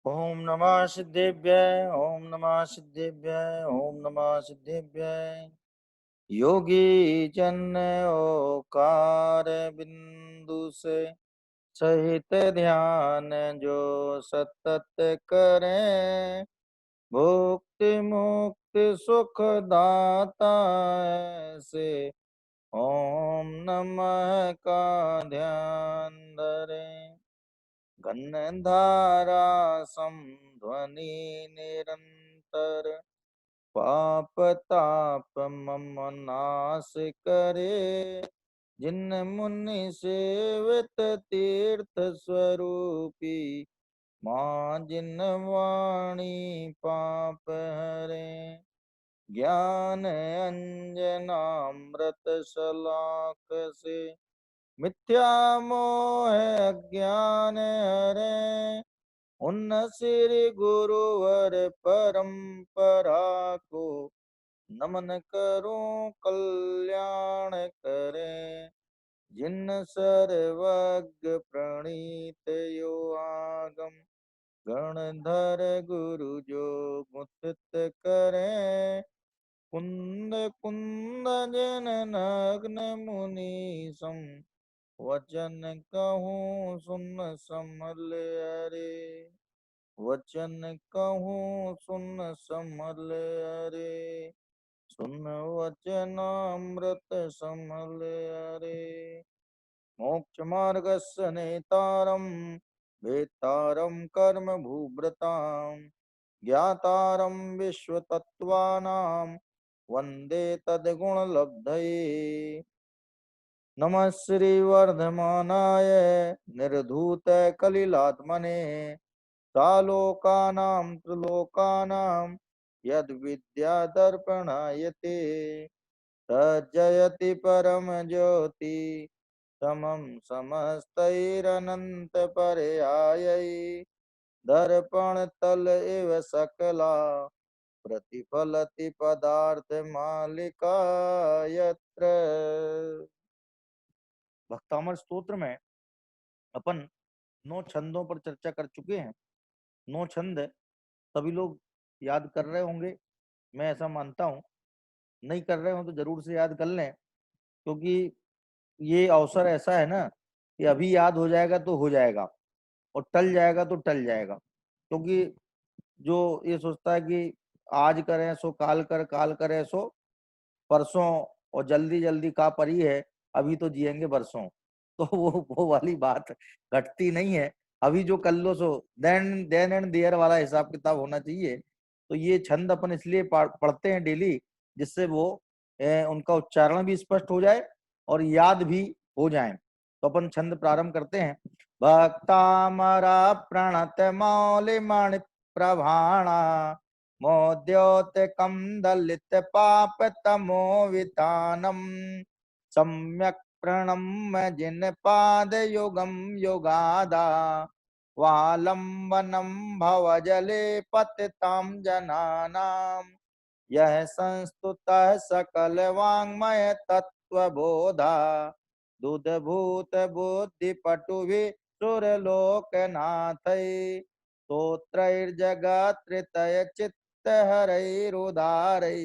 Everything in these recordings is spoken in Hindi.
ओम नमः सिद्धेभ्य ओम नमः सिद्धेभ्य ओम नमः सिद्धेभ्य। योगी जन ओकार बिंदु से सहित ध्यान जो सतत करें, भुक्ति मुक्ति सुख दाता से ओम नमः का ध्यान धरें। गन्धधारा समध्वनि निरंतर, पाप ताप मम नाश करे। जिन मुनि सेवित तीर्थ स्वरूपी, मां जिन वाणी पाप हरे। ज्ञान अंजनामृत शलाक से, मिथ्या मोह अज्ञान हरे। उन श्री गुरुवर परंपरा को, नमन करूं कल्याण करें। जिन सर्वज्ञ प्रणीत यो आगम, गणधर गुरु जो मुदित करें। कुंद कुंद जन नग्न मुनि सम, वचन कहूँ सुन समल अरे। वचन कहूँ सुन समल अरे। सुन वचन अमृत समल अरे। मोक्ष मार्गस्य नेतारं, वेत्तारं कर्म भूभृतां, ज्ञातारं विश्वतत्त्वानां, वन्दे तद्गुणलब्धये। नमः श्री वर्धमानाय निर्धूत कलिलात्मने, सालोकानां त्रिलोकानां यद्विद्यादर्पणायते। तज्जयति परम ज्योति समं समस्तैरनंत पर्यायै। दर्पण तल इव सकला, प्रतिफलति पदार्थ मालिका यत्र। भक्तामर स्तोत्र में अपन 9 छंदों पर चर्चा कर चुके हैं। 9 छंद सभी लोग याद कर रहे होंगे, मैं ऐसा मानता हूं। नहीं कर रहे हो तो जरूर से याद कर लें, क्योंकि ये अवसर ऐसा है ना कि अभी याद हो जाएगा तो हो जाएगा, और टल जाएगा तो टल जाएगा। क्योंकि जो ये सोचता है कि आज करें सो काल कर, काल करें सो परसों, और जल्दी जल्दी का परी है, अभी तो जिएंगे बरसों। तो वो वाली बात घटती नहीं है। अभी जो कर लो सो देन एंड देयर वाला हिसाब किताब होना चाहिए। तो ये छंद अपन इसलिए पढ़ते हैं डेली, जिससे वो उनका उच्चारण भी स्पष्ट हो जाए और याद भी हो जाए। तो अपन छंद प्रारंभ करते हैं। भक्तामरा प्रणत मौलि मणि प्रभाणा, मोद्योतकं दलित पाप तमो वितानम। सम्यक प्रणम्य जिन पाद युगम युगादा, वालंबनम भवजले पतितां जनानाम। यह संस्तुतः सकल वाङ्मय तत्वबोधा, दूध भूत बुद्धि पटुभि सुरलोकनाथै। स्तोत्रैर्जगत्कृतय चित्तहरैरुदारै,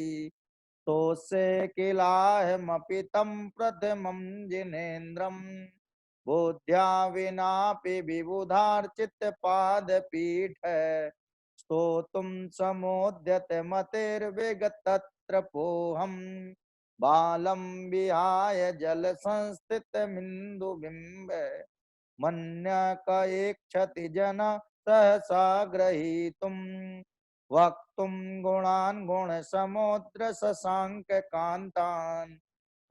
तोस्य किलाहमपि तं प्रथमं जिनेन्द्रम्। बुद्ध्या विनापि विबुधार्चित पादपीठ, स्तोतुं समोद्यत मतिर्विगतत्र पोहम्। बालं विहाय जल संस्थितमिन्दुबिम्ब, मन्यकैक्षति जन सहसा ग्रहीतुम्। वक्तुं गुणान् गुणसमुद्र शशांक कान्तान्,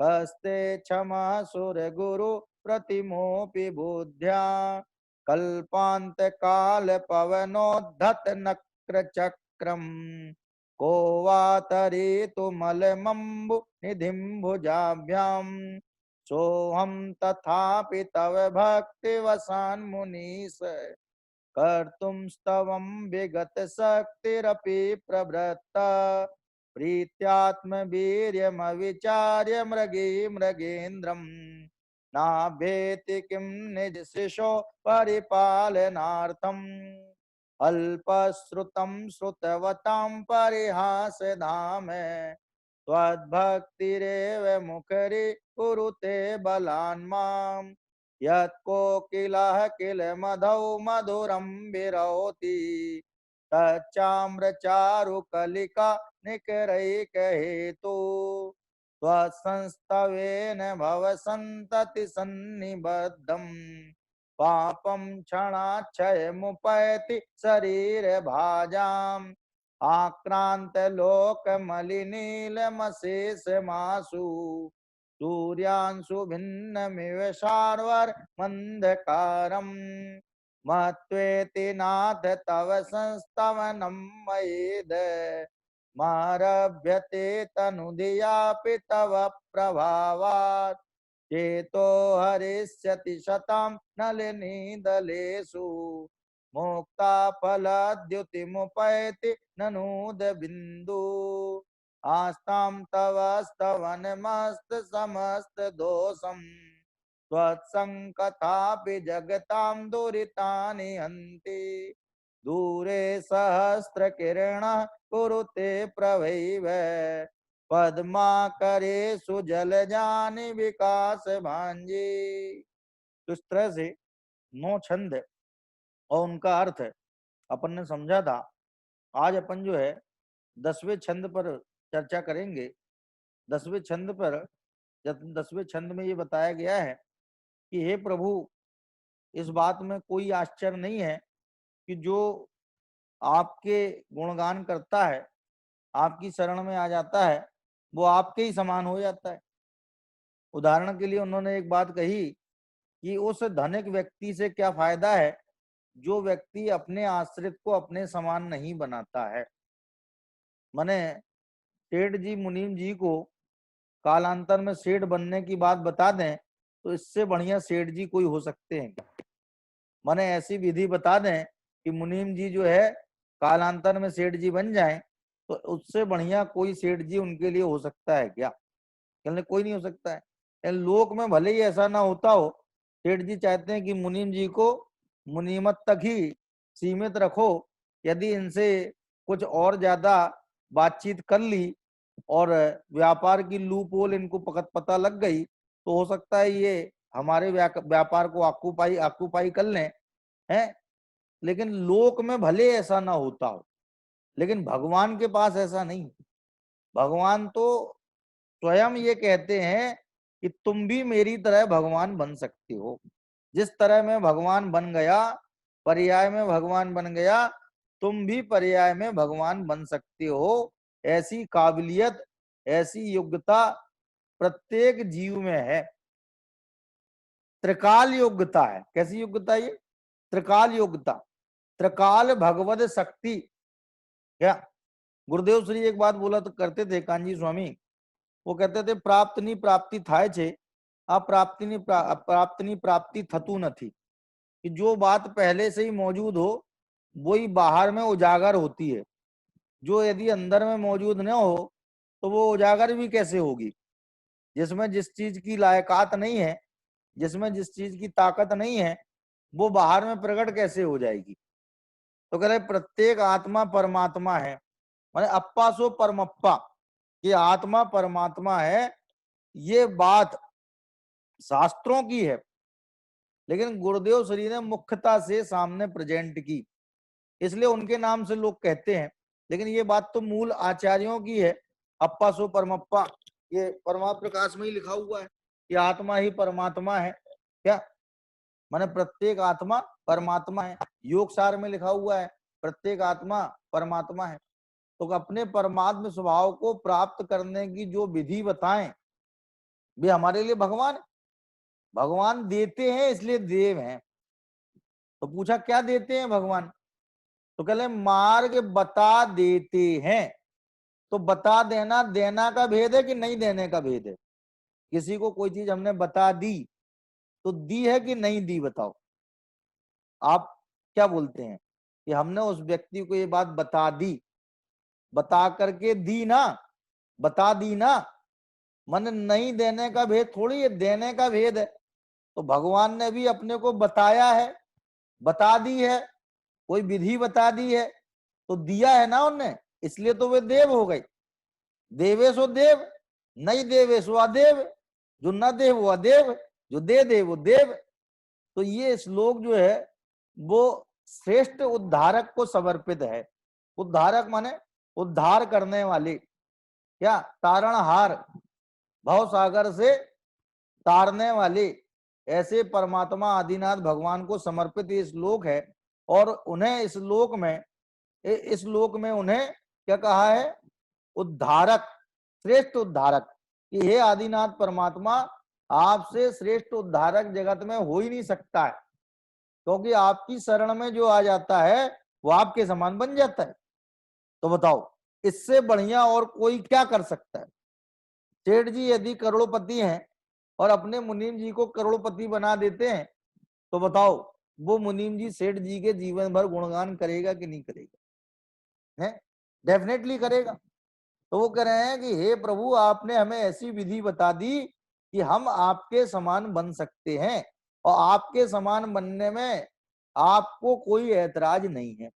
हस्ते क्षमा सुरगुरु प्रतिमोऽपि बुद्ध्या। कल्पान्त काल पवनोद्धत नक्र चक्रम्, को वा तरेतुमलमम्बु निधिं भुजाभ्याम्। सोऽहं तथापि तव भक्तिवशान्मुनीश, कर्तुं स्तवं विगत शक्तिरपि प्रवृत्ता। प्रीत्यात्मवीर्यमविचार्य मृगे मृगेन्द्रम्, नाभ्येति किं निज शिशो परिपालनार्थम्। अल्पश्रुतं श्रुतवतां परिहासधाम त्वद्भक्तिरेव मुखरी कुरुते बलान् माम् यत्कोकिलः किल मधौ मधुरं विरोति तच्चाम्रचारुकलिका निकरैकहेतु त्वत्संस्तवेन भवसन्तति सन्निबद्धम् पापं क्षणाक्षयमुपैति शरीर भाजाम् आक्रांत लोक मलिनीलमशेष मासु सूर्यांशु भिन्नमिव शार्वर मंदकारम् मत्वेति नाथ तव संस्तवनं मयेद मारभ्यते तनुधियापि तव प्रभावात् चेतो हरिष्यति शतां नलिनीदलेषु मुक्ता फलद्युतिमुपैति ननूद बिंदु आस्तां तव स्तवनमस्त समस्त दोषम् त्वत्संकथापि जगतां दुरितानि हन्ति दूरे सहस्र किरणः कुरुते प्रभैव पद्माकरेषु जलजानि विकास भांजे। तो इस तरह से 9 छंद और उनका अर्थ अपन ने समझा था। आज अपन जो है 10वें छंद पर चर्चा करेंगे। 10वें छंद पर 10वें छंद में ये बताया गया है कि हे प्रभु, इस बात में कोई आश्चर्य नहीं है कि जो आपके गुणगान करता है, आपकी शरण में आ जाता है, वो आपके ही समान हो जाता है। उदाहरण के लिए उन्होंने एक बात कही कि उस धनिक व्यक्ति से क्या फायदा है जो व्यक्ति अपने आश्रित को अपने समान नहीं बनाता है। माने सेठ जी मुनीम जी को कालांतर में सेठ बनने की बात बता दें तो इससे बढ़िया सेठ जी कोई हो सकते हैं क्या? माने ऐसी विधि बता दें कि मुनीम जी जो है कालांतर में सेठ जी बन जाएं तो उससे बढ़िया कोई सेठ जी उनके लिए हो सकता है क्या? कहने कोई नहीं हो सकता है। लोक में भले ही ऐसा ना होता हो, सेठ जी चाहते हैं कि मुनीम जी को मुनीमत तक ही सीमित रखो। यदि इनसे कुछ और ज्यादा बातचीत कर ली और व्यापार की लूप होल इनको पता लग गई तो हो सकता है ये हमारे व्यापार को ऑक्यूपाई कर लें, हैं। लेकिन लोक में भले ऐसा ना होता हो, लेकिन भगवान के पास ऐसा नहीं। भगवान तो स्वयं ये कहते हैं कि तुम भी मेरी तरह भगवान बन सकते हो। जिस तरह मैं भगवान बन गया, पर्याय में भगवान बन गया, तुम भी पर्याय में भगवान बन सकते हो। ऐसी काबिलियत, ऐसी योग्यता प्रत्येक जीव में है। त्रिकाल योग्यता है। कैसी योग्यता ये? त्रिकाल योग्यता। त्रिकाल भगवद शक्ति। क्या गुरुदेव श्री एक बात बोला तो करते थे कांजी स्वामी, वो कहते थे प्राप्तनी प्राप्ति थाय छे, प्राप्तनी प्राप्ति थतु નથી। कि जो बात पहले से ही मौजूद हो वही बाहर में उजागर होती है। जो यदि अंदर में मौजूद न हो तो वो उजागर भी कैसे होगी? जिसमें जिस चीज की लायकात नहीं है, जिसमें जिस चीज की ताकत नहीं है, वो बाहर में प्रकट कैसे हो जाएगी? तो कह रहे प्रत्येक आत्मा परमात्मा है। माने अप्पा सो परमप्पा, ये आत्मा परमात्मा है। ये बात शास्त्रों की है, लेकिन गुरुदेव श्री ने मुख्यता से सामने प्रेजेंट की, इसलिए उनके नाम से लोग कहते हैं। लेकिन ये बात तो मूल आचार्यों की है। अप्पा सो परमप्पा, ये परमा प्रकाश में ही लिखा हुआ है कि आत्मा ही परमात्मा है। क्या माने प्रत्येक आत्मा परमात्मा है। योग सार में लिखा हुआ है प्रत्येक आत्मा परमात्मा है। तो अपने परमात्म स्वभाव को प्राप्त करने की जो विधि बताएं वे हमारे लिए भगवान है। भगवान देते हैं इसलिए देव हैं। तो पूछा क्या देते हैं भगवान? तो कहले मार्ग बता देते हैं। तो बता देना, देना का भेद है कि नहीं देने का भेद है? किसी को कोई चीज हमने बता दी तो दी है कि नहीं दी? बताओ आप क्या बोलते हैं कि हमने उस व्यक्ति को ये बात बता दी, बता करके दी ना, बता दी ना। मन नहीं देने का भेद थोड़ी है, देने का भेद है। तो भगवान ने भी अपने को बताया है, बता दी है। कोई विधि बता दी है तो दिया है ना उनने, इसलिए तो वे देव हो गए। देवे सो देव, नहीं देवे सो अदेव, जो न दे वो अदेव, जो दे वो देव। तो ये श्लोक जो है वो श्रेष्ठ उद्धारक को समर्पित है। उद्धारक माने उद्धार करने वाले, क्या तारणहार, भव सागर से तारने वाले ऐसे परमात्मा आदिनाथ भगवान को समर्पित ये श्लोक है। और उन्हें इस श्लोक में उन्हें क्या कहा है? उद्धारक, श्रेष्ठ उद्धारक, कि हे आदिनाथ परमात्मा, आपसे श्रेष्ठ उद्धारक जगत में हो ही नहीं सकता है, क्योंकि आपकी शरण में जो आ जाता है वो आपके समान बन जाता है। तो बताओ इससे बढ़िया और कोई क्या कर सकता है? सेठ जी यदि करोड़पति हैं और अपने मुनीम जी को करोड़पति बना देते हैं, तो बताओ वो मुनीम जी सेठ जी के जीवन भर गुणगान करेगा कि नहीं करेगा? है, डेफिनेटली करेगा। तो वो कह रहे हैं कि हे प्रभु, आपने हमें ऐसी विधि बता दी कि हम आपके समान बन सकते हैं, और आपके समान बनने में आपको कोई ऐतराज नहीं है।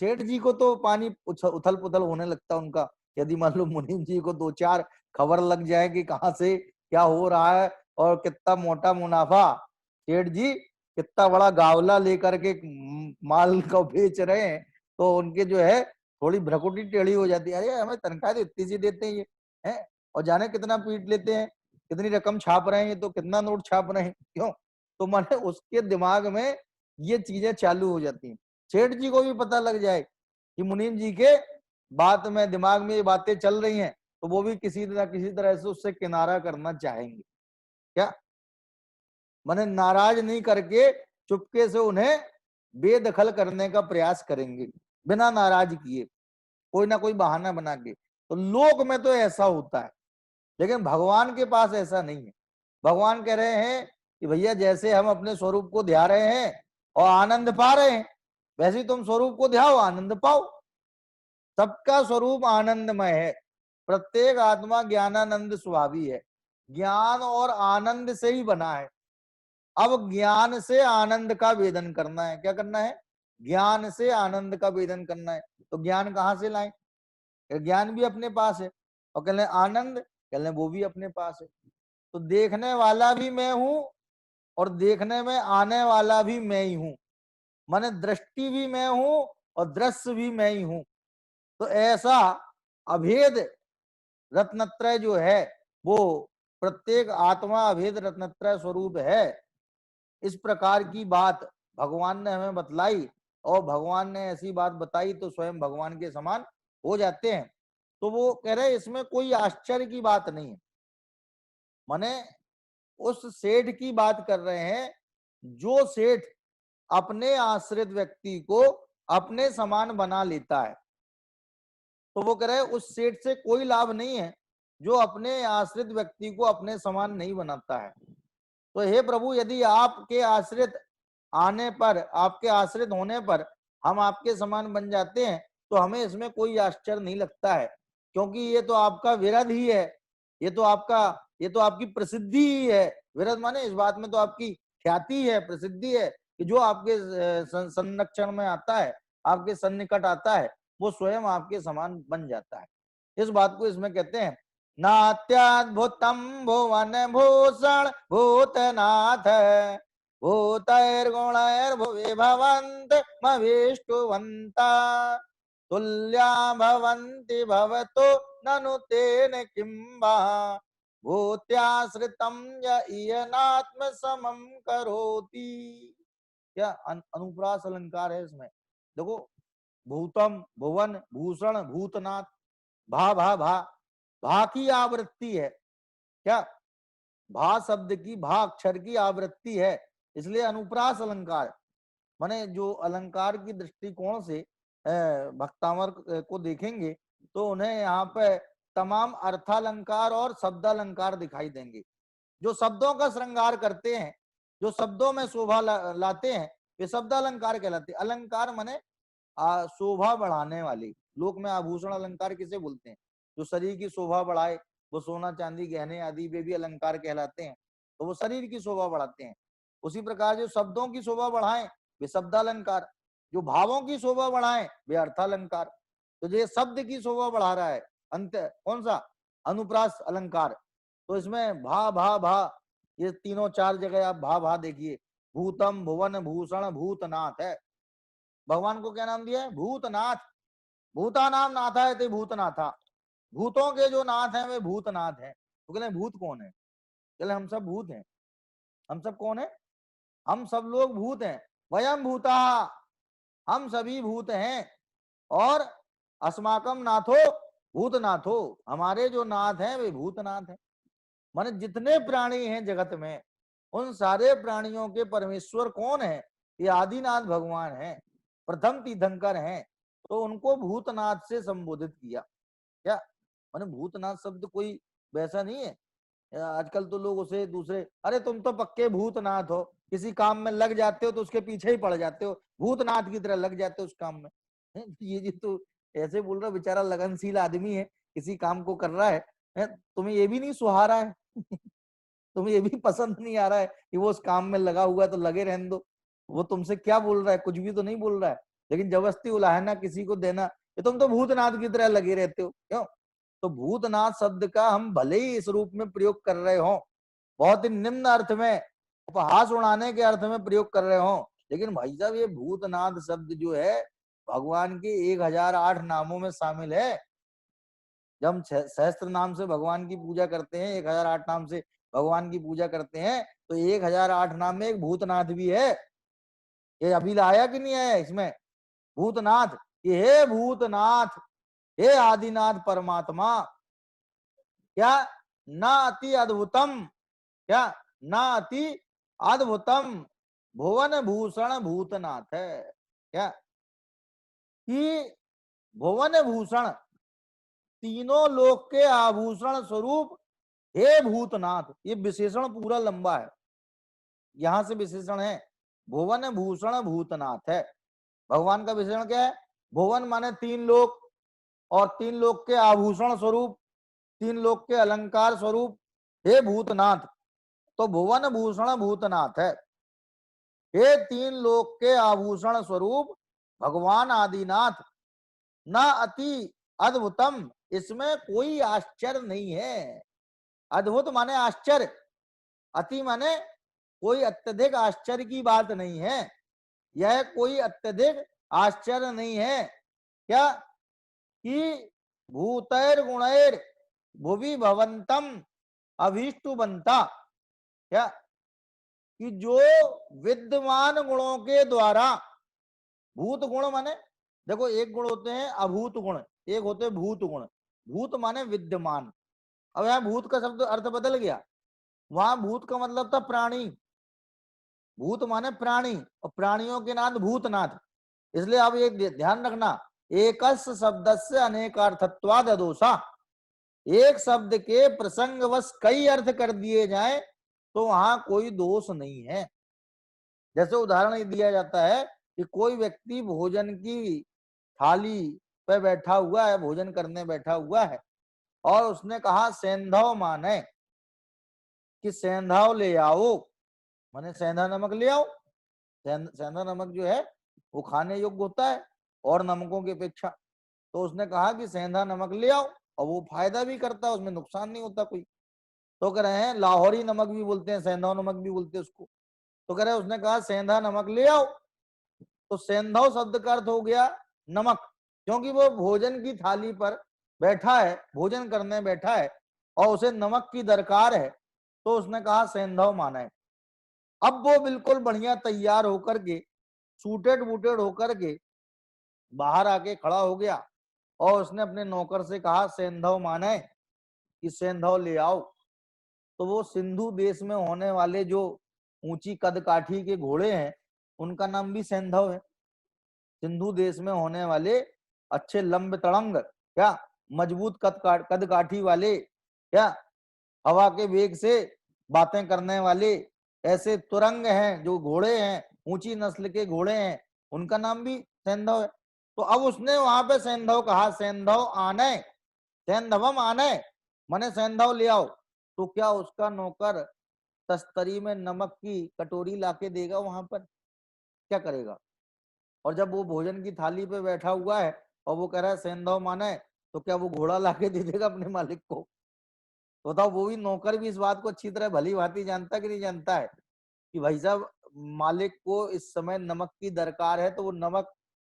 सेठ जी को तो पानी उथल पुथल होने लगता उनका, यदि मान लो मुनीम जी को दो चार खबर लग जाए कि कहाँ से क्या हो रहा है और कितना मोटा मुनाफा सेठ जी कितना बड़ा गावला लेकर के माल को बेच रहे हैं, तो उनके जो है थोड़ी भ्रकुटी टेढ़ी हो जाती है। अरे हमें तनख्वाह तो इतनी सी देते हैं ये, है, और जाने कितना पीट लेते हैं, कितनी रकम छाप रहे हैं, तो कितना नोट छाप रहे हैं, क्यों? तो माने उसके दिमाग में ये चीजें चालू हो जाती हैं। सेठ जी को भी पता लग जाए कि मुनीम जी के बात में, दिमाग में ये बातें चल रही हैं, तो वो भी किसी तरह से उससे किनारा करना चाहेंगे। क्या माने नाराज नहीं करके चुपके से उन्हें बेदखल करने का प्रयास करेंगे, बिना नाराज किए, कोई ना कोई बहाना बना के। तो लोक में तो ऐसा होता है, लेकिन भगवान के पास ऐसा नहीं है। भगवान कह रहे हैं कि भैया जैसे हम अपने स्वरूप को ध्या रहे हैं और आनंद पा रहे हैं, वैसे ही तुम स्वरूप को ध्याओ, आनंद पाओ। सबका स्वरूप आनंदमय है, प्रत्येक आत्मा ज्ञानानंद स्वभावी है, ज्ञान और आनंद से ही बना है। अब ज्ञान से आनंद का वेदन करना है। क्या करना है? ज्ञान से आनंद का वेदन करना है। तो ज्ञान कहाँ से लाएं? ज्ञान भी अपने पास है, और कह लें आनंद, कह लें वो भी अपने पास है। तो देखने वाला भी मैं हूं और देखने में आने वाला भी मैं ही हूं, माने दृष्टि भी मैं हूं और दृश्य भी मैं ही हूं। तो ऐसा अभेद रत्नत्रय जो है वो प्रत्येक आत्मा अभेद रत्नत्रय स्वरूप है। इस प्रकार की बात भगवान ने हमें बतलाई, और भगवान ने ऐसी बात बताई तो स्वयं भगवान के समान हो जाते हैं। तो वो कह रहे इसमें कोई आश्चर्य की बात नहीं है। माने उस सेठ की बात कर रहे हैं जो सेठ अपने आश्रित व्यक्ति को अपने समान बना लेता है। तो वो कह रहे हैं उस सेठ से कोई लाभ नहीं है जो अपने आश्रित व्यक्ति को अपने समान नहीं बनाता है। तो हे प्रभु, यदि आपके आश्रित आने पर, आपके आश्रित होने पर हम आपके समान बन जाते हैं, तो हमें इसमें कोई आश्चर्य नहीं लगता है, क्योंकि ये तो आपका विरध ही है, ये तो आपकी प्रसिद्धि ही है। विरध माने इस बात में तो आपकी ख्याति है, प्रसिद्धि है, कि जो आपके संरक्षण में आता है, आपके सन्निकट आता है, वो स्वयं आपके समान बन जाता है। इस बात को इसमें कहते हैं नात्याद्भुतम भुवन भूषण भूतनाथ भूतैर्गुणैर्भुवि भवन्त मविष्टुवन्ता तुल्या भवन्ति भवतो ननु तेन किंबा भूत्याश्रितम य इयनात्म समम करोति। क्या अनुप्रास अलंकार है इसमें? देखो, भूतम, भुवन, भूषण, भूतनाथ, भा भा भा, भा की आवृत्ति है। क्या? भा शब्द की, भा अक्षर की आवृत्ति है, इसलिए अनुप्रास अलंकार। माने जो अलंकार की दृष्टिकोण से भक्तामर को देखेंगे तो उन्हें यहाँ पे तमाम अर्थालंकार और शब्दालंकार दिखाई देंगे। जो शब्दों का श्रृंगार करते हैं, जो शब्दों में शोभा लाते हैं, वे शब्दालंकार कहलाते हैं। अलंकार माने शोभा बढ़ाने वाली। लोक में आभूषण अलंकार किसे बोलते हैं? जो शरीर की शोभा बढ़ाए, वो सोना चांदी गहने आदि वे भी अलंकार कहलाते हैं, तो वो शरीर की शोभा बढ़ाते हैं। उसी प्रकार जो शब्दों की शोभा बढ़ाएं वे शब्दालंकार। जो भावों की शोभा बढ़ाए वे अर्थालंकार। तो ये शब्द की शोभा बढ़ा रहा है, अंत कौन सा, अनुप्रास अलंकार। तो इसमें भा भा भा, ये तीनों चार जगह आप भा भा देखिए। भूतम, भुवन, भूषण, भूतनाथ है। भगवान को क्या नाम दिया है, भूतनाथ। भूता नाम नाथा है, ते भूतनाथा। भूतों के जो नाथ हैं वे भूतनाथ हैं। तो कहले भूत कौन है, कहले हम सब भूत हैं। हम सब कौन है, हम सब लोग भूत हैं। वयम भूता, हम सभी भूत हैं। और अस्माकम नाथो भूतनाथो, हमारे जो नाथ हैं वे भूतनाथ हैं। माने जितने प्राणी हैं जगत में, उन सारे प्राणियों के परमेश्वर कौन है, ये आदिनाथ भगवान हैं, प्रथम तीर्थंकर हैं। तो उनको भूतनाथ से संबोधित किया। क्या माने भूतनाथ शब्द कोई वैसा नहीं है। आजकल तो लोग उसे दूसरे, अरे तुम तो पक्के भूतनाथ हो, किसी काम में लग जाते हो तो उसके पीछे ही पड़ जाते हो, भूतनाथ की तरह लग जाते हो उस काम में। ये जी तो ऐसे बोल रहा, बेचारा लगनशील आदमी है, किसी काम को कर रहा है, तुम्हें ये भी नहीं सुहारा है तुम्हें ये भी पसंद नहीं आ रहा है कि वो उस काम में लगा हुआ है, तो लगे रहने दो। वो तुमसे क्या बोल रहा है, कुछ भी तो नहीं बोल रहा है, लेकिन जबरदस्ती उलाहना किसी को देना, ये तुम तो भूतनाथ की तरह लगे रहते हो, क्यों। तो भूतनाथ शब्द का हम भले ही इस रूप में प्रयोग कर रहे हो, बहुत ही निम्न अर्थ में, उपहास उड़ाने के अर्थ में प्रयोग कर रहे हो, लेकिन भाई साहब ये भूतनाथ शब्द जो है भगवान के 1008 नामों में शामिल है। जब हम सहस्त्र नाम से भगवान की पूजा करते हैं, 1008 नाम से भगवान की पूजा करते हैं, तो 1008 नाम में एक भूतनाथ भी है। ये अभी लाया कि नहीं आया इसमें भूतनाथ, ये हे भूतनाथ, हे आदिनाथ परमात्मा, क्या ना अति अद्भुतम, क्या ना अति अद्भुतम भुवन भूषण भूतनाथ है। क्या कि भुवन भूषण, तीनों लोक के आभूषण स्वरूप हे भूतनाथ, ये विशेषण पूरा लंबा है, यहां से विशेषण है, भुवन भूषण भूतनाथ है। भगवान का विशेषण क्या है, भुवन माने तीन लोक, और तीन लोक के आभूषण स्वरूप, तीन लोक के अलंकार स्वरूप हे भूतनाथ। तो भुवन भूषण भूतनाथ है, हे तीन लोक के आभूषण स्वरूप भगवान आदिनाथ। न अति अद्भुतम, इसमें कोई आश्चर्य नहीं है। अद्भुत माने आश्चर्य, अति माने कोई अत्यधिक आश्चर्य की बात नहीं है, यह कोई अत्यधिक आश्चर्य नहीं है। क्या कि भूतैर गुणैर भुवि भवंतम अभीष्टु बनता, क्या कि जो विद्यमान गुणों के द्वारा, भूत गुण माने, देखो एक गुण होते हैं अभूत गुण, एक होते हैं भूत गुण। भूत माने विद्यमान। अब यहाँ भूत का शब्द अर्थ बदल गया, वहां भूत का मतलब था प्राणी, भूत माने प्राणी, और प्राणियों के नाथ भूतनाथ। इसलिए आप एक ध्यान रखना, एक शब्द से अनेकार्थत्वाद अदोषा, एक शब्द के प्रसंगवश कई अर्थ कर दिए जाए तो वहां कोई दोष नहीं है। जैसे उदाहरण दिया जाता है कि कोई व्यक्ति भोजन की थाली पे बैठा हुआ है, भोजन करने बैठा हुआ है, और उसने कहा सेंधव माने कि सेंधाव ले आओ, माने सेंधा नमक ले आओ। सेंधा नमक जो है वो खाने योग्य होता है और नमकों की अपेक्षा। तो उसने कहा कि सेंधा नमक ले आओ, और वो फायदा भी करता है, उसमें नुकसान नहीं होता कोई। तो कह रहे हैं लाहौरी नमक भी बोलते हैं, सेंधा नमक भी बोलते हैं उसको। तो कह रहे हैं उसने कहा सेंधा नमक ले आओ, तो सेंधव शब्द का अर्थ हो गया नमक, क्योंकि वो भोजन की थाली पर बैठा है, भोजन करने बैठा है, और उसे नमक की दरकार है, तो उसने कहा सेंधव माना है। अब वो बिल्कुल बढ़िया तैयार होकर के, सूटेड बूटेड होकर के बाहर आके खड़ा हो गया, और उसने अपने नौकर से कहा सेंधव माना है कि सेंधव ले आओ। तो वो सिंधु देश में होने वाले जो ऊंची कद काठी के घोड़े हैं, उनका नाम भी सेंधव है। सिंधु देश में होने वाले अच्छे लंबे तड़ंग, क्या मजबूत कद काठी वाले, क्या हवा के वेग से बातें करने वाले ऐसे तुरंग हैं, जो घोड़े हैं, ऊंची नस्ल के घोड़े हैं, उनका नाम भी सेंधव है। तो अब उसने वहां पे सेंधव कहा, सेंधव आने, सेंधवम आने, मने सेंधव ले आओ। तो क्या उसका नौकर तस्तरी में नमक की कटोरी लाके देगा वहां पर, क्या करेगा, और जब वो भोजन की थाली पे बैठा हुआ है और वो कह रहा है सेंधव माने, तो क्या वो घोड़ा लाके दे देगा अपने मालिक को? तो बताओ, वो भी नौकर भी इस बात को अच्छी तरह भली भांति जानता कि नहीं जानता है कि भाई साहब मालिक को इस समय नमक की दरकार है, तो वो नमक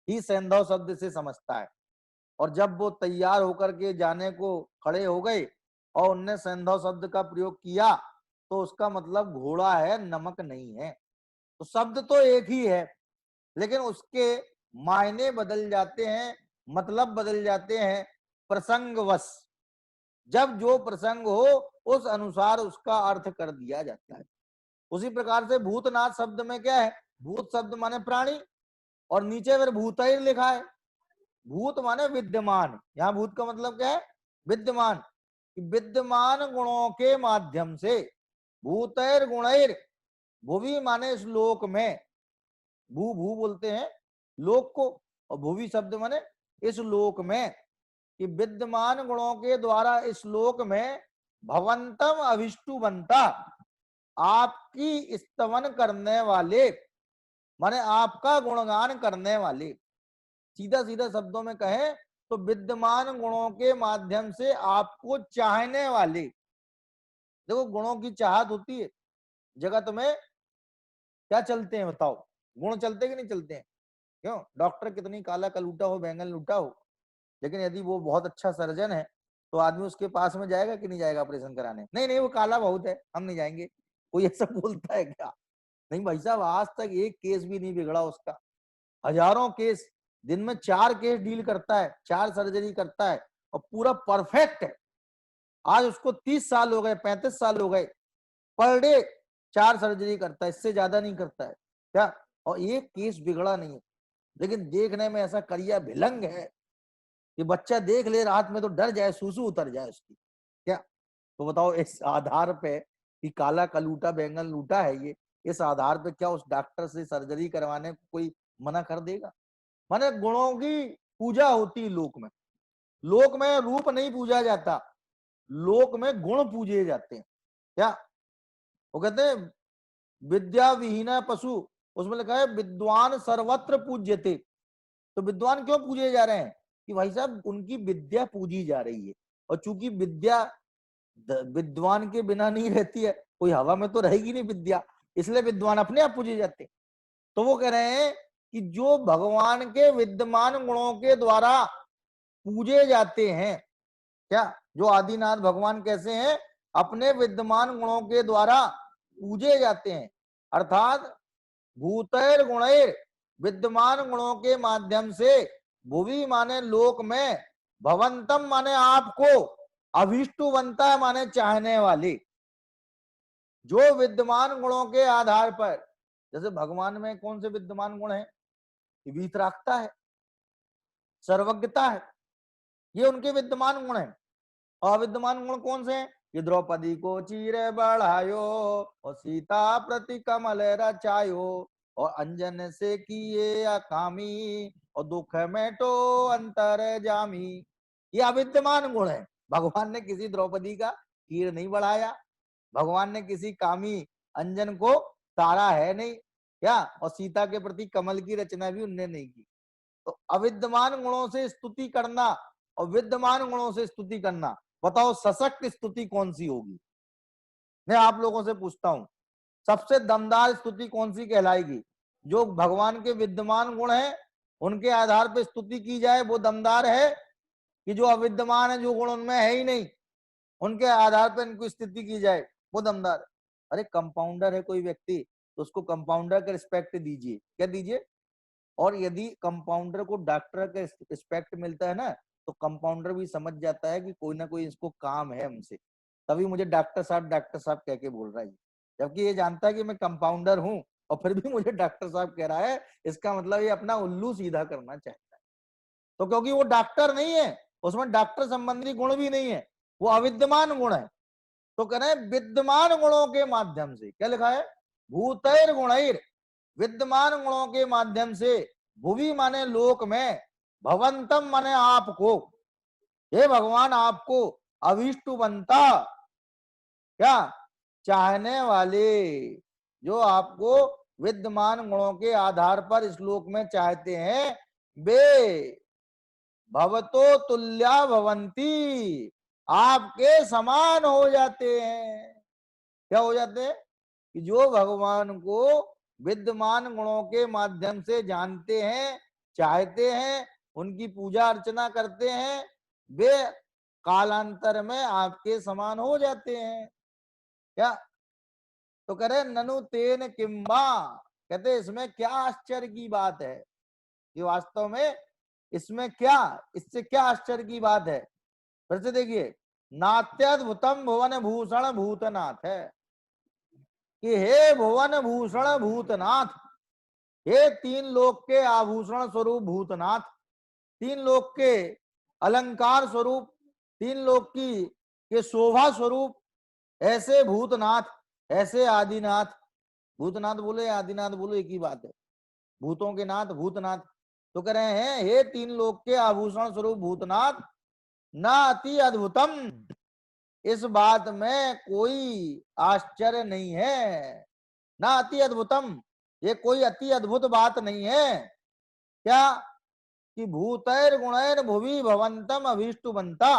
ही सेंधव शब्द से समझता है। और जब वो तैयार होकर के जाने को खड़े हो गए और उनने सेंधव शब्द का प्रयोग किया, तो उसका मतलब घोड़ा है, नमक नहीं है। तो शब्द तो एक ही है, लेकिन उसके मायने बदल जाते हैं, मतलब बदल जाते हैं प्रसंगवश। जब जो प्रसंग हो उस अनुसार उसका अर्थ कर दिया जाता है। उसी प्रकार से भूतनाथ शब्द में क्या है? भूत शब्द माने प्राणी, और नीचे फिर भूतैर लिखा है। भूत माने विद्यमान, यहाँ भूत का मतलब क्या है? विद्यमान। विद्यमान गुणों के माध्यम से भूतैर गुणैर, भुवि माने श्लोक में, भू भू बोलते हैं लोक को, और भुवि शब्द माने इस लोक में, कि विद्यमान गुणों के द्वारा इस लोक में भवंतम अभिष्टु बनता, आपकी स्तवन करने वाले, माने आपका गुणगान करने वाले। सीधा सीधा शब्दों में कहें तो विद्यमान गुणों के माध्यम से आपको चाहने वाले। देखो, गुणों की चाहत होती है जगत में, क्या चलते हैं बताओ? गुण चलते कि नहीं चलते हैं? क्यों? डॉक्टर कितनी काला कलूटा हो, बैंगन लूटा हो, लेकिन यदि वो बहुत अच्छा सर्जन है तो आदमी उसके पास में जाएगा कि नहीं जाएगा ऑपरेशन कराने? नहीं नहीं, वो काला बहुत है, हम नहीं जाएंगे। कोई ऐसा बोलता है क्या? नहीं भाई साहब, आज तक एक केस भी नहीं बिगड़ा उसका। हजारों केस, दिन में 4 केस डील करता है, 4 सर्जरी करता है, और पूरा परफेक्ट है। आज उसको 30 साल हो गए, 35 साल हो गए, पर डे 4 सर्जरी करता है, इससे ज्यादा नहीं करता है क्या? और एक केस बिगड़ा नहीं है। लेकिन देखने में ऐसा करिया भिलंग है कि बच्चा देख ले रात में तो डर जाए, सूसू उतर जाए उसकी, क्या? तो बताओ, इस आधार पे कि काला कलूटा बैंगन लूटा है ये, इस आधार पे क्या उस डॉक्टर से सर्जरी करवाने को कोई मना कर देगा? माने गुणों की पूजा होती है लोक में। लोक में रूप नहीं पूजा जाता, लोक में गुण पूजे जाते हैं। क्या वो कहते हैं? विद्या विहीना पशु, उसमें लिखा है विद्वान सर्वत्र पूज्यते। तो विद्वान क्यों पूजे जा रहे हैं? कि भाई साहब उनकी विद्या पूजी जा रही है। और चूंकि विद्या विद्वान के बिना नहीं रहती है, कोई हवा में तो रहेगी नहीं विद्या, इसलिए विद्वान अपने आप पूजे जाते हैं। तो वो कह रहे हैं कि जो भगवान के विद्यमान गुणों के द्वारा पूजे जाते हैं, क्या? जो आदिनाथ भगवान कैसे हैं? अपने विद्यमान गुणों के द्वारा पूजे जाते हैं। अर्थात भूतैर गुणैर, विद्यमान गुणों के माध्यम से, भुवि माने लोक में, भवंतम माने आपको, अभिष्टु बनता है माने चाहने वाले। जो विद्यमान गुणों के आधार पर, जैसे भगवान में कौन से विद्यमान गुण है? वीतरागता है, सर्वज्ञता है, ये उनके विद्यमान गुण है। अविद्यमान गुण कौन से हैं? कि द्रौपदी को चीरे बढ़ायो और सीता प्रति कमल रचायो और अंजन से किए अकामी और दुख में तो अंतर जामी। ये अविद्यमान गुण है। भगवान ने किसी द्रौपदी का चीर नहीं बढ़ाया, भगवान ने किसी कामी अंजन को तारा है नहीं, क्या? और सीता के प्रति कमल की रचना भी उनने नहीं की। तो अविद्यमान गुणों से स्तुति करना और विद्यमान गुणों से स्तुति करना, बताओ सशक्त स्तुति कौन सी होगी? मैं आप लोगों से पूछता हूं, सबसे दमदार स्तुति कौन सी कहलाएगी? जो भगवान के विद्यमान गुण हैं उनके आधार पर स्तुति की जाए वो दमदार है, कि जो अविद्यमान है, जो गुण उनमें है ही नहीं, उनके आधार पर इनको स्तुति की जाए वो दमदार है? अरे कंपाउंडर है कोई व्यक्ति, तो उसको कंपाउंडर का रिस्पेक्ट दीजिए, क्या दीजिए? और यदि कंपाउंडर को डॉक्टर का रिस्पेक्ट मिलता है ना, तो कंपाउंडर भी समझ जाता है कि कोई ना कोई इसको काम है हमसे, तभी मुझे डॉक्टर साहब कह के बोल रहा है। जबकि ये जानता है कि मैं कंपाउंडर हूं और फिर भी मुझे डॉक्टर साहब कह रहा है, इसका मतलब ये अपना उल्लू सीधा करना चाहता है। तो क्योंकि वो डॉक्टर नहीं है, उसमें डॉक्टर संबंधी गुण भी नहीं है, वो अविद्यमान गुण है। तो कह रहे हैं विद्यमान गुणों के माध्यम से, क्या लिखा है? भूतैर गुणैर, विद्यमान गुणों के माध्यम से, भुवि माने लोक में, भवंतम माने आपको, हे भगवान आपको, अभिष्टु बनता, क्या? चाहने वाले, जो आपको विद्यमान गुणों के आधार पर श्लोक में चाहते हैं वे भवतो तुल्या भवंती, आपके समान हो जाते हैं। क्या हो जाते हैं? कि जो भगवान को विद्यमान गुणों के माध्यम से जानते हैं, चाहते हैं, उनकी पूजा अर्चना करते हैं, वे कालांतर में आपके समान हो जाते हैं। क्या? तो कह रहे ननु तेन किम्बा, कहते इसमें क्या आश्चर्य की बात है? ये वास्तव में इसमें क्या, इससे क्या आश्चर्य की बात है? फिर से देखिए, नात्यद्भुतम भुवन भूषण भूतनाथ है कि हे भुवन भूषण भूतनाथ, हे तीन लोक के आभूषण स्वरूप भूतनाथ, तीन लोक के अलंकार स्वरूप, तीन लोक की के शोभा स्वरूप ऐसे भूतनाथ, ऐसे आदिनाथ। भूतनाथ बोले आदिनाथ बोलो एक ही बात है, भूतों के नाथ भूतनाथ। तो कह रहे हैं हे तीन लोक के आभूषण स्वरूप भूतनाथ, न अति अद्भुतम, इस बात में कोई आश्चर्य नहीं है। ना अति अद्भुतम, ये कोई अति अद्भुत बात नहीं है। क्या? कि भूतैर गुणैर भुवि भवंतम अभीष्टु बनता,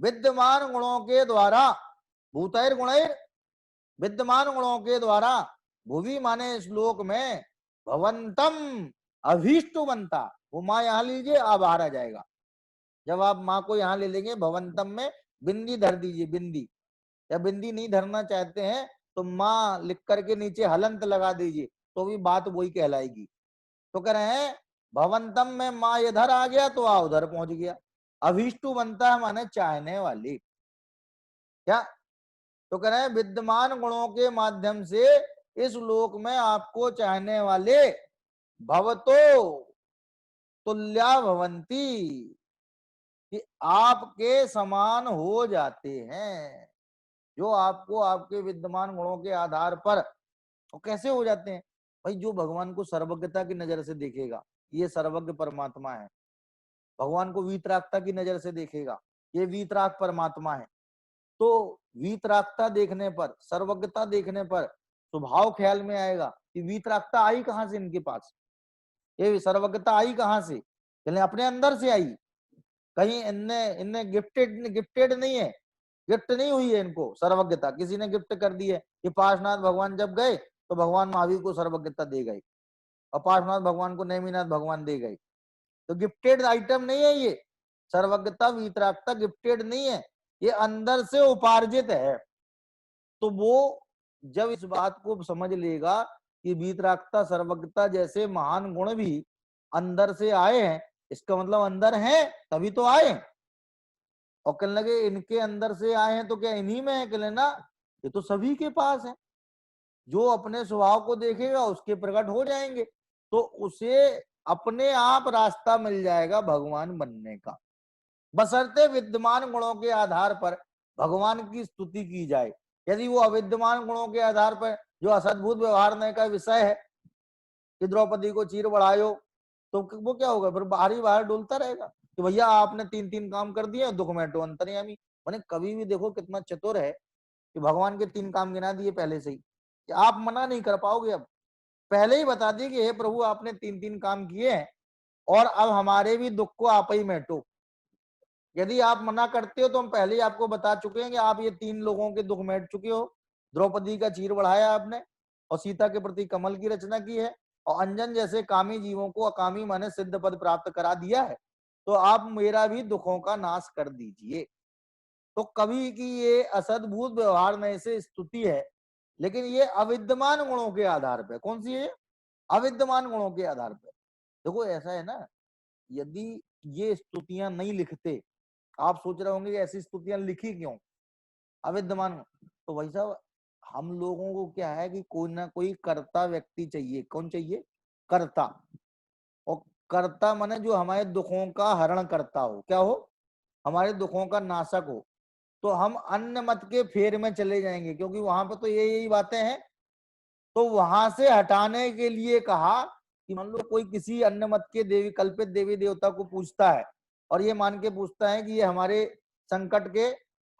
विद्यमान गुणों के द्वारा, भूतैर गुणैर विद्यमान गुणों के द्वारा, भुवि माने श्लोक में, भवंतम अभीष्टु बनता, वो माँ यहां लीजिए, आप बाहर आ जाएगा। जब आप माँ को यहां ले लेंगे, भवंतम में बिंदी धर दीजिए, बिंदी, या बिंदी नहीं धरना चाहते हैं तो माँ लिख करके नीचे हलंत लगा दीजिए, तो भी बात वही कहलाएगी। तो कह रहे हैं भवंतम में माँ इधर आ गया तो आ उधर पहुंच गया। अभीष्टु बनता है माने चाहने वाली। क्या? तो कह रहे हैं विद्यमान गुणों के माध्यम से इस लोक में आपको चाहने वाले भवतो तुल्या भवंती, कि आपके समान हो जाते हैं। जो आपको आपके विद्यमान गुणों के आधार पर, तो कैसे हो जाते हैं भाई? जो भगवान को सर्वज्ञता की नजर से देखेगा, ये सर्वज्ञ परमात्मा है। भगवान को वीतरागता की नजर से देखेगा, ये वीतराग परमात्मा है। तो वीतरागता देखने पर, सर्वज्ञता देखने पर स्वभाव ख्याल में आएगा कि वीतरागता आई कहां से इनके पास, ये सर्वज्ञता आई कहां से? चले अपने अंदर से आई। कहीं इनने इनने गिफ्टेड गिफ्टेड नहीं है, गिफ्ट नहीं हुई है इनको सर्वज्ञता, किसी ने गिफ्ट कर दी है। कि पार्श्वनाथ भगवान जब गए तो भगवान महावीर को सर्वज्ञता दे गए, और पार्श्वनाथ भगवान को नेमिनाथ भगवान दे गए। तो गिफ्टेड आइटम नहीं है ये, सर्वज्ञता वीतरागता गिफ्टेड नहीं है, ये अंदर से उपार्जित है। तो वो जब इस बात को समझ लेगा कि वीतरागता सर्वज्ञता जैसे महान गुण भी अंदर से आए हैं, इसका मतलब अंदर है तभी तो आए। और कहने लगे इनके अंदर से आए हैं तो क्या इन्हीं में है? कहले ना, ये तो सभी के पास है। जो अपने स्वभाव को देखेगा उसके प्रकट हो जाएंगे, तो उसे अपने आप रास्ता मिल जाएगा भगवान बनने का, बशर्ते विद्यमान गुणों के आधार पर भगवान की स्तुति की जाए। यदि वो अविद्यमान गुणों के आधार पर जो असद्भुत व्यवहार का विषय है कि द्रौपदी को चीर बढ़ायो, तो वो क्या होगा? फिर बाहर डोलता रहेगा कि भैया आपने तीन तीन काम कर दिए, दुख में तो अंतर्यामी। मैंने कभी भी देखो कितना चतुर है कि भगवान के तीन काम गिना दिए पहले से ही, कि आप मना नहीं कर पाओगे। अब पहले ही बता दिए कि हे प्रभु आपने तीन तीन काम किए हैं, और अब हमारे भी दुख को आप ही मेटो। यदि आप मना करते हो तो हम पहले ही आपको बता चुके हैं कि आप ये तीन लोगों के दुख मेट चुके हो। द्रौपदी का चीर बढ़ाया आपने, और सीता के प्रति कमल की रचना की है, और अंजन जैसे कामी जीवों को अकामी माने सिद्ध पद प्राप्त करा दिया है। तो आप मेरा भी दुखों का नाश कर दीजिए। तो कभी की ये असद्भुत व्यवहार में से स्तुति है, लेकिन ये अविद्यमान गुणों के आधार पर। कौन सी है? अविद्यमान गुणों के आधार पर। देखो ऐसा है ना, यदि ये स्तुतियां नहीं लिखते, आप सोच रहे होंगे कि ऐसी स्तुतियां लिखी क्यों? अविद्यमान। तो भाई साहब हम लोगों को क्या है कि कोई ना कोई कर्ता व्यक्ति चाहिए। कौन चाहिए? कर्ता। और कर्ता माने जो हमारे दुखों का हरण करता हो। क्या हो? हमारे दुखों का नाशक हो। तो हम अन्य मत के फेर में चले जाएंगे, क्योंकि वहां पर तो यही बातें हैं। तो वहां से हटाने के लिए कहा कि मान लो कोई किसी अन्य मत के देवी कल्पित देवी देवता को पूछता है, और ये मान के पूछता है कि ये हमारे संकट के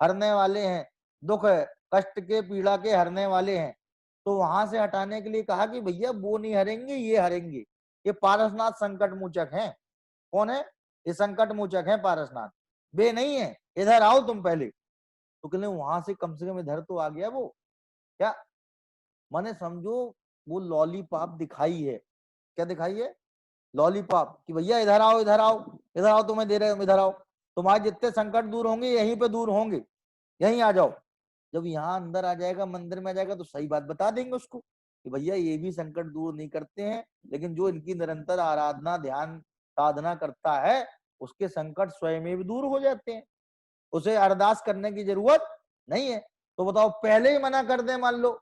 हरने वाले हैं, दुख कष्ट के पीड़ा के हरने वाले हैं, तो वहां से हटाने के लिए कहा कि भैया वो नहीं हरेंगे, ये हरेंगे। ये पारसनाथ संकट मोचक हैं। कौन है? ये संकट मोचक है पारसनाथ, वे नहीं है। इधर आओ तुम पहले। तो कहले वहां से कम इधर तो आ गया वो। क्या माने समझो, वो लॉलीपॉप दिखाई है। क्या दिखाई है? लॉलीपॉप, कि भैया इधर आओ, इधर आओ, इधर आओ, तुम्हें दे रहे हो, इधर आओ, तुम्हारे जितने संकट दूर होंगे यहीं पे दूर होंगे, यहीं आ जाओ। जब यहाँ अंदर आ जाएगा, मंदिर में आ जाएगा, तो सही बात बता देंगे उसको कि भैया ये भी संकट दूर नहीं करते हैं, लेकिन जो इनकी निरंतर आराधना ध्यान साधना करता है उसके संकट स्वयं भी दूर हो जाते हैं, उसे अरदास करने की जरूरत नहीं है। तो बताओ, पहले ही मना कर दे, मान लो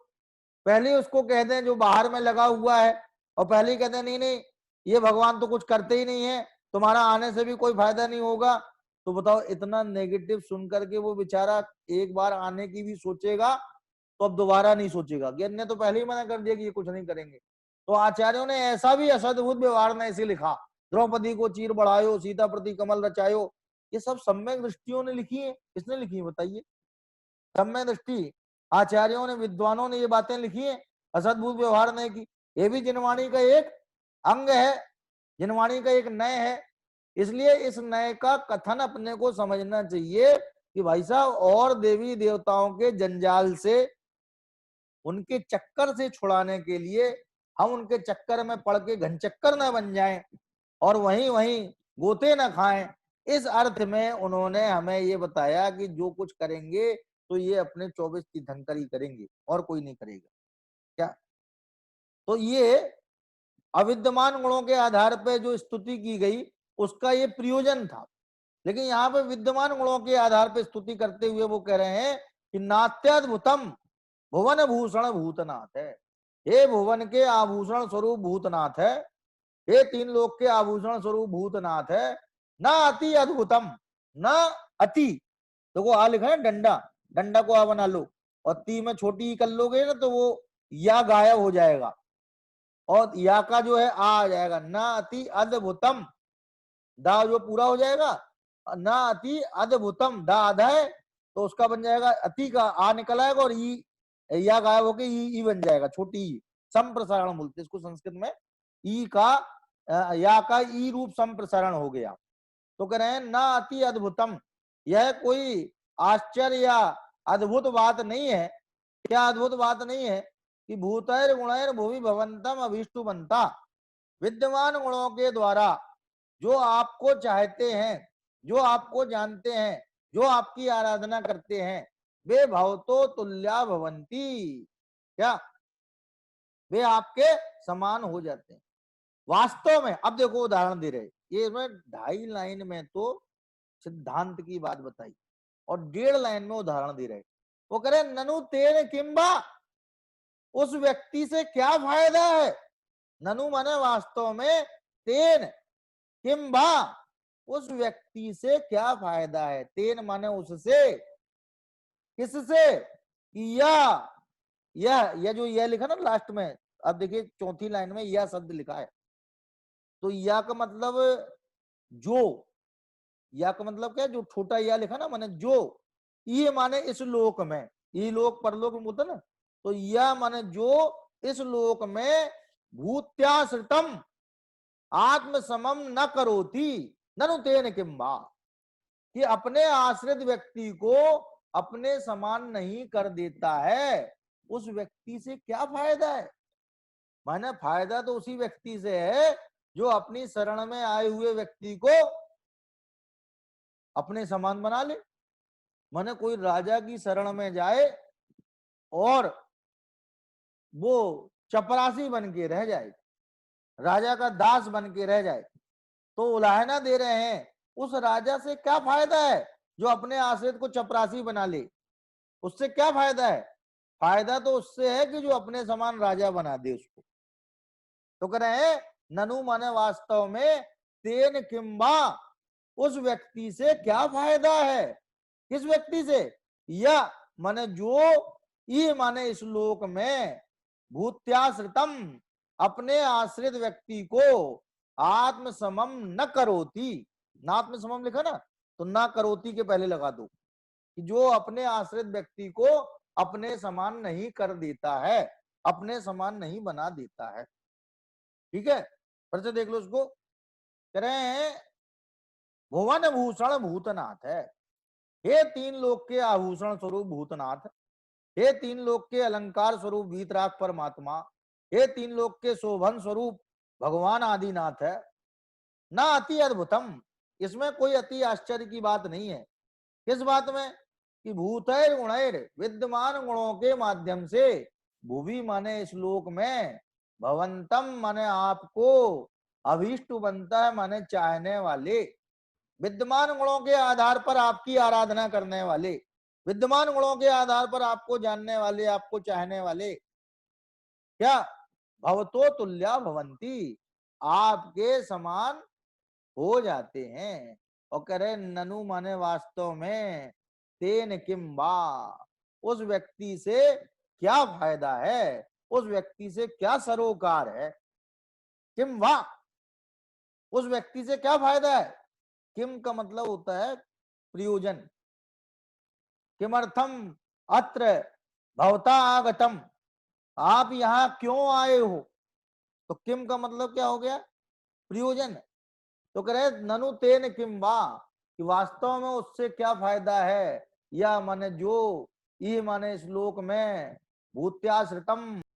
पहले ही उसको कह दें जो बाहर में लगा हुआ है, और पहले ही कहते हैं नहीं नहीं ये भगवान तो कुछ करते ही नहीं है, तुम्हारा आने से भी कोई फायदा नहीं होगा। तो बताओ, इतना नेगेटिव सुन करके वो बेचारा एक बार आने की भी सोचेगा तो अब दोबारा नहीं सोचेगा, कि अन्य तो पहले ही मना कर दिया कि ये कुछ नहीं करेंगे। तो आचार्यों ने ऐसा भी असद्भुत व्यवहार में ऐसे लिखा, द्रौपदी को चीर बढ़ायो, सीता प्रति कमल रचायो। ये सब सम्यक दृष्टियों ने लिखी है। किसने लिखी है बताइए? सम्यक दृष्टि आचार्यों ने, विद्वानों ने ये बातें लिखी है, असद्भुत व्यवहार नहीं की। ये भी जिनवाणी का एक अंग है, जिनवाणी का एक नय है। इसलिए इस नय का कथन अपने को समझना चाहिए कि भाई साहब, और देवी देवताओं के जंजाल से, उनके चक्कर से छुड़ाने के लिए हम उनके चक्कर में पड़ के घनचक्कर न बन जाएं और वहीं वहीं गोते न खाएं। इस अर्थ में उन्होंने हमें ये बताया कि जो कुछ करेंगे तो ये अपने 24 तीर्थंकर ही करेंगे और कोई नहीं करेगा। क्या? तो ये अविद्यमान गुणों के आधार पर जो स्तुति की गई उसका ये प्रयोजन था। लेकिन यहाँ पे विद्यमान गुणों के आधार पर स्तुति करते हुए वो कह रहे हैं कि नात्याद्भुतम भुवन भूषण भूतनाथ है। हे भुवन के आभूषण स्वरूप भूतनाथ है, हे तीन लोक के आभूषण स्वरूप भूतनाथ है। न अति अद्भुतम, न अति, देखो आ लिखा है डंडा, डंडा को आ बना लो और ती में छोटी कर लोगे ना तो वो या गायब हो जाएगा और या का जो है आ जाएगा। न अति अद्भुतम, दा जो पूरा हो जाएगा, न अति अद्भुतम, दा आधा है तो उसका बन जाएगा अति का आ निकल आएगा और ई या गायब होके ई बन जाएगा, छोटी ई। संप्रसारण बोलते इसको संस्कृत में, ई का या का ई रूप संप्रसारण हो गया। तो कह रहे हैं ना अति अद्भुतम, यह कोई आश्चर्य या अद्भुत बात नहीं है। क्या अद्भुत बात नहीं है? कि भूतैर गुणैर भूमि भवंतम अभिष्टु बनता, विद्यमान गुणों के द्वारा जो आपको चाहते हैं, जो आपको जानते हैं, जो आपकी आराधना करते हैं, वे भवतो तुल्या भवंती। क्या? वे आपके समान हो जाते हैं वास्तव में। अब देखो उदाहरण दे रहे, ये मैं 2.5 लाइन में तो सिद्धांत की बात बताई और 1.5 लाइन में उदाहरण दे रहे। वो कह रहे ननु तेन किंबा, उस व्यक्ति से क्या फायदा है। ननु माने वास्तव में, तेन किंबा, उस व्यक्ति से क्या फायदा है। तेन माने उससे, किससे? यह जो यह लिखा ना लास्ट में, अब देखिए 4थी लाइन में यह शब्द लिखा है, तो या का मतलब जो, या का मतलब क्या, जो छोटा या लिखा ना माने जो, ये माने इस लोक में, ये लोक परलोक में होता ना, तो या माने जो इस लोक में भूत्याश्रितम आत्म समम न करोति ननु तेन किंबा, कि अपने आश्रित व्यक्ति को अपने समान नहीं कर देता है, उस व्यक्ति से क्या फायदा है। माने फायदा तो उसी व्यक्ति से है जो अपनी शरण में आए हुए व्यक्ति को अपने समान बना ले। माने कोई राजा की शरण में जाए और वो चपरासी बन के रह जाए, राजा का दास बन के रह जाए, तो उलाहना दे रहे हैं उस राजा से क्या फायदा है जो अपने आश्रित को चपरासी बना ले। उससे क्या फायदा है? फायदा तो उससे है कि जो अपने समान राजा बना दे उसको। तो कह रहे हैं ननु माने वास्तव में, तेन किंबा, उस व्यक्ति से क्या फायदा है। किस व्यक्ति से? या माने जो, ये माने इस लोक में भूत्याश्रितम, अपने आश्रित व्यक्ति को आत्म समम न करोति, नात्म समम लिखा ना, तो ना करोति के पहले लगा दो, कि जो अपने आश्रित व्यक्ति को अपने समान नहीं कर देता है। अपने समान नहीं बना देता है। ठीक है, फिर से देख लो उसको, कह रहे हैं भुवन भूषण भूतनाथ है, हे तीन लोक के आभूषण स्वरूप भूतनाथ, हे तीन लोक के अलंकार स्वरूप वीतराग परमात्मा, हे तीन लोक के शोभन स्वरूप भगवान आदिनाथ है। ना अति अद्भुतम, इसमें कोई अति आश्चर्य की बात नहीं है। किस बात में? कि भूतैर गुणैर, विद्यमान गुणों के माध्यम से, भूवि माने श्लोक में, भवंतम माने आपको, अभीष्ट बनता है माने चाहने वाले, विद्यमान गुणों के आधार पर आपकी आराधना करने वाले, विद्यमान गुणों के आधार पर आपको जानने वाले, आपको चाहने वाले, क्या भवतो तुल्या भवंती, आपके समान हो जाते हैं। और कह रहे ननु माने वास्तव में, तेन किम्बा, उस व्यक्ति से क्या फायदा है, उस व्यक्ति से क्या सरोकार है। किम्बा, उस व्यक्ति से क्या फायदा है। किम का मतलब होता है प्रयोजन। किमर्थम अत्र भवता आगतम, आप यहां क्यों आए हो। तो किम का मतलब क्या हो गया, प्रयोजन। तो कह रहे ननु तेन किम्बा, कि वास्तव में उससे क्या फायदा है, या माने जो ये माने श्लोक में भूत्याश्रितम